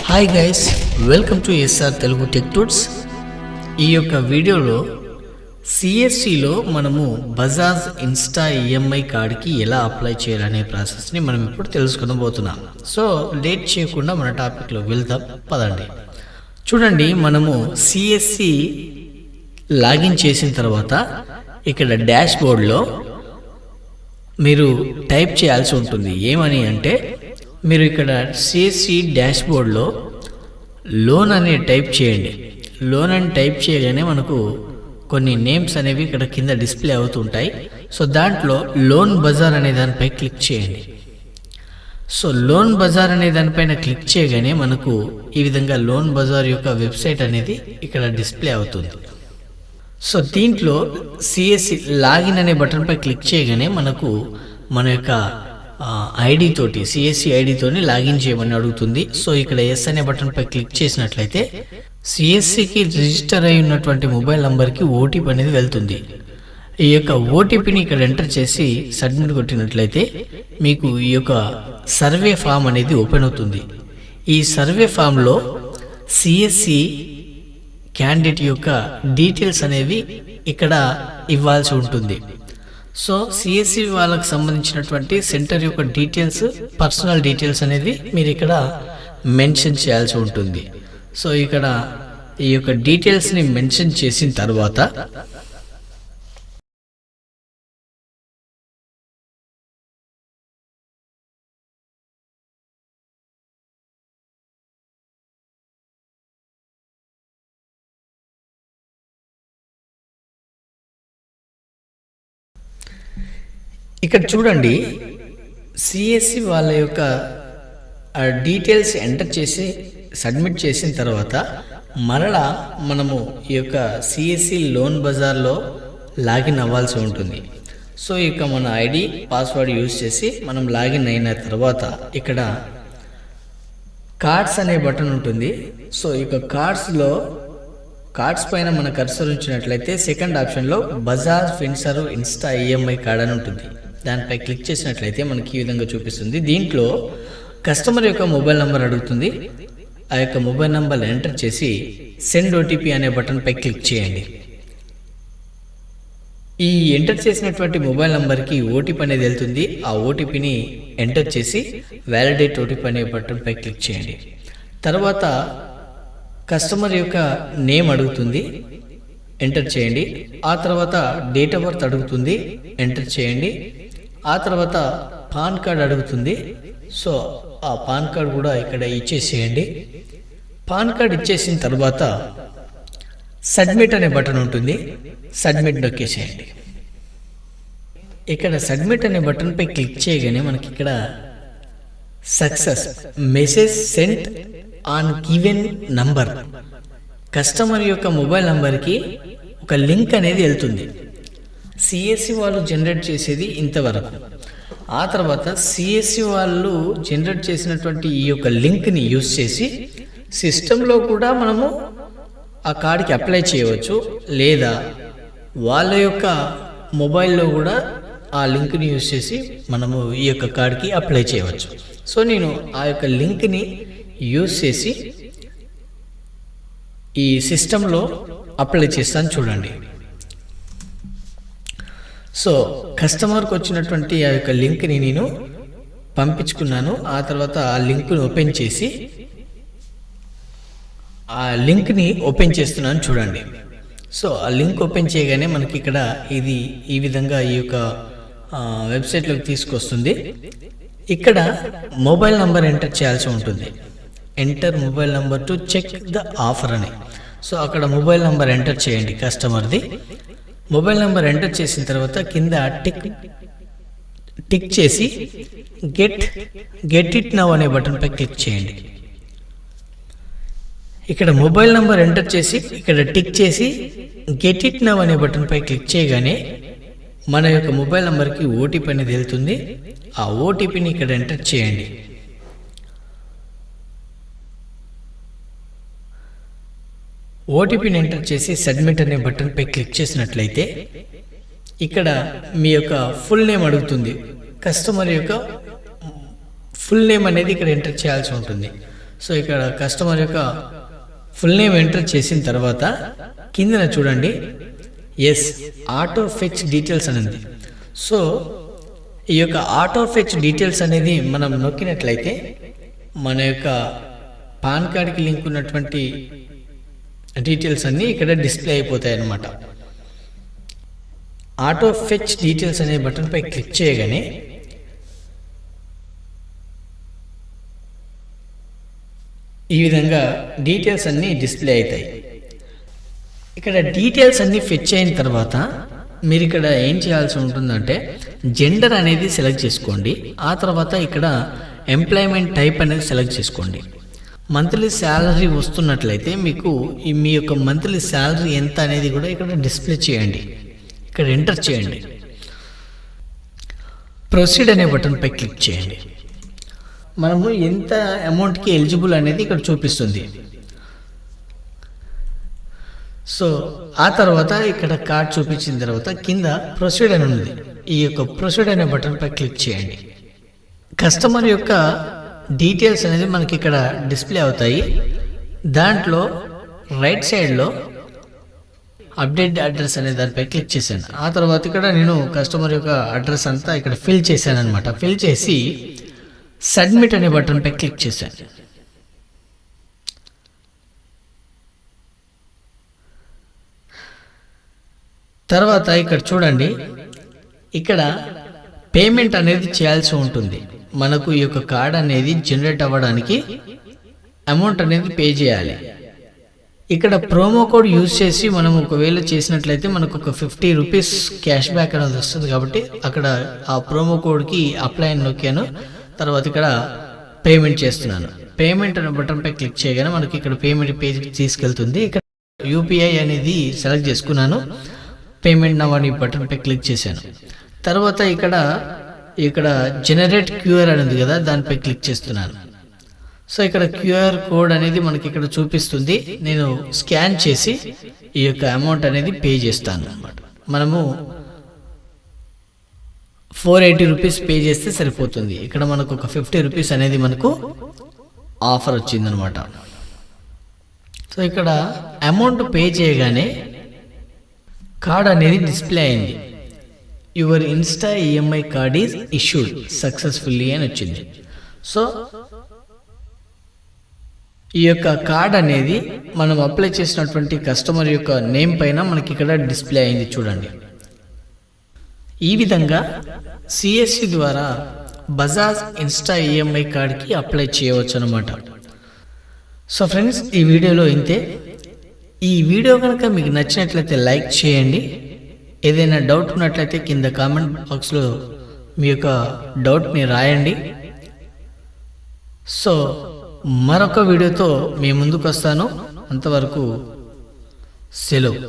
Hi guys, welcome to SR Telugu tech tuts. ఈ యొక్క వీడియోలో సిఎస్సిలో మనము బజాజ్ ఇన్స్టా ఈఎంఐ కార్డ్కి ఎలా అప్లై చేయాలనే ప్రాసెస్ని మనం ఇప్పుడు తెలుసుకునబోతున్నాం. సో లేట్ చేయకుండా మన టాపిక్లో వెళ్దాం, పదండి. చూడండి, మనము సిఎస్సి లాగిన్ చేసిన తర్వాత ఇక్కడ డాష్ బోర్డ్లో మీరు టైప్ చేయాల్సి ఉంటుంది. ఏమని అంటే, మీరు ఇక్కడ సిఎస్సి డాష్ బోర్డ్లో లోన్ అనేది టైప్ చేయండి. లోన్ అని టైప్ చేయగానే మనకు కొన్ని నేమ్స్ అనేవి ఇక్కడ కింద డిస్ప్లే అవుతుంటాయి. సో దాంట్లో లోన్ బజార్ అనే దానిపై క్లిక్ చేయండి. సో లోన్ బజార్ అనే దానిపైన క్లిక్ చేయగానే మనకు ఈ విధంగా లోన్ బజార్ యొక్క వెబ్సైట్ అనేది ఇక్కడ డిస్ప్లే అవుతుంది. సో దీంట్లో సిఎస్సి లాగిన్ అనే బటన్పై క్లిక్ చేయగానే మనకు మన యొక్క ఐడి తోటి సిఎస్సి ఐడితోని లాగిన్ చేయమని అడుగుతుంది. సో ఇక్కడ ఎస్ అనే బటన్పై క్లిక్ చేసినట్లయితే సిఎస్సికి రిజిస్టర్ అయి ఉన్నటువంటి మొబైల్ నంబర్కి ఓటీపీ అనేది వెళ్తుంది. ఈ యొక్క ఓటీపీని ఇక్కడ ఎంటర్ చేసి సబ్మిట్ కొట్టినట్లయితే మీకు ఈ యొక్క సర్వే ఫామ్ అనేది ఓపెన్ అవుతుంది. ఈ సర్వే ఫామ్లో సిఎస్సి క్యాండిడేట్ యొక్క డీటెయిల్స్ అనేవి ఇక్కడ ఇవ్వాల్సి ఉంటుంది. సో సిఎస్సి వాళ్ళకు సంబంధించినటువంటి సెంటర్ యొక్క డీటెయిల్స్, పర్సనల్ డీటెయిల్స్ అనేది మీరు ఇక్కడ మెన్షన్ చేయాల్సి ఉంటుంది. సో ఇక్కడ ఈ యొక్క డీటెయిల్స్ని మెన్షన్ చేసిన తర్వాత ఇక్కడ చూడండి, సిఎస్సి వాళ్ళ యొక్క డీటెయిల్స్ ఎంటర్ చేసి సబ్మిట్ చేసిన తర్వాత మరలా మనము ఈ యొక్క సిఎస్సి లోన్ బజార్లో లాగిన్ అవ్వాల్సి ఉంటుంది. సో ఇక మన ఐడి, పాస్వర్డ్ యూజ్ చేసి మనం లాగిన్ అయిన తర్వాత ఇక్కడ కార్డ్స్ అనే బటన్ ఉంటుంది. సో ఇక కార్డ్స్ పైన మన కర్సర్ ఉంచినట్లయితే సెకండ్ ఆప్షన్లో Bajaj Finserv Insta EMI card అని ఉంటుంది. దానిపై క్లిక్ చేసినట్లయితే మనకి ఈ విధంగా చూపిస్తుంది. దీంట్లో కస్టమర్ యొక్క మొబైల్ నంబర్ అడుగుతుంది. ఆ యొక్క మొబైల్ నంబర్ ఎంటర్ చేసి సెండ్ ఓటీపీ అనే బటన్పై క్లిక్ చేయండి. ఈ ఎంటర్ చేసినటువంటి మొబైల్ నంబర్కి ఓటీపీ అనేది వెళ్తుంది. ఆ ఓటీపీని ఎంటర్ చేసి వ్యాలిడేట్ ఓటీపీ అనే బటన్పై క్లిక్ చేయండి. తర్వాత కస్టమర్ యొక్క నేమ్ అడుగుతుంది, ఎంటర్ చేయండి. ఆ తర్వాత డేట్ ఆఫ్ బర్త్ అడుగుతుంది, ఎంటర్ చేయండి. ఆ తర్వాత పాన్ కార్డ్ అడుగుతుంది. సో ఆ పాన్ కార్డ్ కూడా ఇక్కడ ఇచ్చేసేయండి. పాన్ కార్డ్ ఇచ్చేసిన తర్వాత సబ్మిట్ అనే బటన్ ఉంటుంది, సబ్మిట్ నొక్కేసేయండి. ఇక్కడ సబ్మిట్ అనే బటన్పై క్లిక్ చేయగానే మనకి ఇక్కడ success message cent on given number, customer యొక్క మొబైల్ నంబర్కి ఒక లింక్ అనేది వెళ్తుంది. సిఎస్సి వాళ్ళు జనరేట్ చేసేది ఇంతవరకు. ఆ తర్వాత సిఎస్సి వాళ్ళు జనరేట్ చేసినటువంటి ఈ యొక్క లింక్ని యూజ్ చేసి సిస్టంలో కూడా మనము ఆ కార్డ్కి అప్లై చేయవచ్చు, లేదా వాళ్ళ యొక్క మొబైల్లో కూడా ఆ లింక్ని యూజ్ చేసి మనము ఈ యొక్క కార్డ్కి అప్లై చేయవచ్చు. సో నేను ఆ యొక్క లింక్ని యూజ్ చేసి ఈ సిస్టంలో అప్లై చేస్తాను, చూడండి. సో కస్టమర్కి వచ్చినటువంటి ఆ యొక్క లింక్ని నేను పంపించుకున్నాను. ఆ తర్వాత ఆ లింక్ని ఓపెన్ చేసి ఆ లింక్ని ఓపెన్ చేస్తున్నాను, చూడండి. సో ఆ లింక్ ఓపెన్ చేయగానే మనకి ఇక్కడ ఇది ఈ విధంగా ఈ యొక్క వెబ్సైట్లోకి తీసుకొస్తుంది. ఇక్కడ మొబైల్ నంబర్ ఎంటర్ చేయాల్సి ఉంటుంది. Enter mobile number to check the offer అని. సో అక్కడ మొబైల్ నంబర్ ఎంటర్ చేయండి కస్టమర్ది. మొబైల్ నంబర్ ఎంటర్ చేసిన తర్వాత కింద టిక్ చేసి గెట్ ఇట్ నౌ అనే బటన్పై క్లిక్ చేయండి. ఇక్కడ మొబైల్ నంబర్ ఎంటర్ చేసి ఇక్కడ టిక్ చేసి గెట్ ఇట్ నౌ అనే బటన్పై క్లిక్ చేయగానే మన యొక్క మొబైల్ నంబర్కి ఓటీపీ అనేది వెళ్తుంది. ఆ ఓటీపీని ఇక్కడ ఎంటర్ చేయండి. ఓటీపీని ఎంటర్ చేసి సబ్మిట్ అనే బటన్పై క్లిక్ చేసినట్లయితే ఇక్కడ మీ యొక్క ఫుల్ నేమ్ అడుగుతుంది. కస్టమర్ యొక్క ఫుల్ నేమ్ అనేది ఇక్కడ ఎంటర్ చేయాల్సి ఉంటుంది. సో ఇక్కడ కస్టమర్ యొక్క ఫుల్ నేమ్ ఎంటర్ చేసిన తర్వాత కిందన చూడండి ఎస్ ఆటో ఫెచ్ డీటెయిల్స్ అనేది. సో ఈ యొక్క ఆటో ఫెచ్ డీటెయిల్స్ అనేది మనం నొక్కినట్లయితే మన యొక్క పాన్ కార్డ్కి లింక్ ఉన్నటువంటి డీటెయిల్స్ అన్నీ ఇక్కడ డిస్ప్లే అయిపోతాయి అన్నమాట. ఆటో ఫెచ్ డీటెయిల్స్ అనే బటన్పై క్లిక్ చేయగానే ఈ విధంగా డీటెయిల్స్ అన్నీ డిస్ప్లే అవుతాయి. ఇక్కడ డీటెయిల్స్ అన్నీ ఫెచ్ అయిన తర్వాత మీరు ఇక్కడ ఏం చేయాల్సి ఉంటుందంటే జెండర్ అనేది సెలెక్ట్ చేసుకోండి. ఆ తర్వాత ఇక్కడ ఎంప్లాయ్మెంట్ టైప్ అనేది సెలెక్ట్ చేసుకోండి. మంత్లీ శాలరీ వస్తున్నట్లయితే మీకు మీ యొక్క మంత్లీ శాలరీ ఎంత అనేది కూడా ఇక్కడ డిస్ప్లే చేయండి. ఇక్కడ ఎంటర్ చేయండి. ప్రొసీడ్ అనే బటన్పై క్లిక్ చేయండి. మనము ఎంత అమౌంట్కి ఎలిజిబుల్ అనేది ఇక్కడ చూపిస్తుంది. సో ఆ తర్వాత ఇక్కడ కార్డ్ చూపించిన తర్వాత కింద ప్రొసీడ్ అని ఉంది. ఈ యొక్క ప్రొసీడ్ అనే బటన్పై క్లిక్ చేయండి. కస్టమర్ యొక్క డీటెయిల్స్ అనేది మనకి ఇక్కడ డిస్ప్లే అవుతాయి. దాంట్లో రైట్ సైడ్లో అప్డేట్ అడ్రస్ అనే దానిపై క్లిక్ చేశాను. ఆ తర్వాత ఇక్కడ నేను కస్టమర్ యొక్క అడ్రస్ అంతా ఇక్కడ ఫిల్ చేశాను అనమాట. ఫిల్ చేసి సబ్మిట్ అనే బటన్పై క్లిక్ చేశాను. తర్వాత ఇక్కడ చూడండి, ఇక్కడ పేమెంట్ అనేది చేయాల్సి ఉంటుంది. మనకు ఈ యొక్క కార్డ్ అనేది జనరేట్ అవ్వడానికి అమౌంట్ అనేది పే చేయాలి. ఇక్కడ ప్రోమో కోడ్ యూజ్ చేసి మనం ఒకవేళ చేసినట్లయితే మనకు ఒక 50 రూపీస్ క్యాష్ బ్యాక్ అనేది వస్తుంది. కాబట్టి అక్కడ ఆ ప్రోమో కోడ్కి అప్లై అని నొక్కాను. తర్వాత ఇక్కడ పేమెంట్ చేస్తున్నాను. పేమెంట్ అనే బటన్పై క్లిక్ చేయగానే మనకి ఇక్కడ పేమెంట్ పేజ్కి తీసుకెళ్తుంది. ఇక్కడ యూపీఐ అనేది సెలెక్ట్ చేసుకున్నాను. పేమెంట్ నవ్ అని బటన్పై క్లిక్ చేశాను. తర్వాత ఇక్కడ జనరేట్ క్యూఆర్ అనేది కదా, దానిపై క్లిక్ చేస్తున్నాను. సో ఇక్కడ క్యూఆర్ కోడ్ అనేది మనకి ఇక్కడ చూపిస్తుంది. నేను స్కాన్ చేసి ఈ యొక్క అమౌంట్ అనేది పే చేస్తాను అన్నమాట. మనము 480 రూపీస్ పే చేస్తే సరిపోతుంది. ఇక్కడ మనకు ఒక 50 రూపీస్ అనేది మనకు ఆఫర్ వచ్చిందనమాట. సో ఇక్కడ అమౌంట్ పే చేయగానే కార్డ్ అనేది డిస్ప్లే అయింది. Your Insta EMI card is issued successfully అని వచ్చింది. సో ఈ యొక్క కార్డ్ అనేది మనం అప్లై చేసినటువంటి కస్టమర్ యొక్క నేమ్ పైన మనకి ఇక్కడ డిస్ప్లే అయింది చూడండి. ఈ విధంగా సిఎస్సి ద్వారా బజాజ్ ఇన్స్టా ఈఎంఐ కార్డ్కి అప్లై చేయవచ్చు అనమాట. సో ఫ్రెండ్స్, ఈ వీడియోలో ఇంతే. ఈ వీడియో కనుక మీకు నచ్చినట్లయితే లైక్ చేయండి. ఏదైనా డౌట్ ఉన్నట్లయితే కింద కామెంట్ బాక్స్లో మీ యొక్క డౌట్ని రాయండి. సో మరొక వీడియోతో మీ ముందుకు వస్తాను. అంతవరకు సెలవు.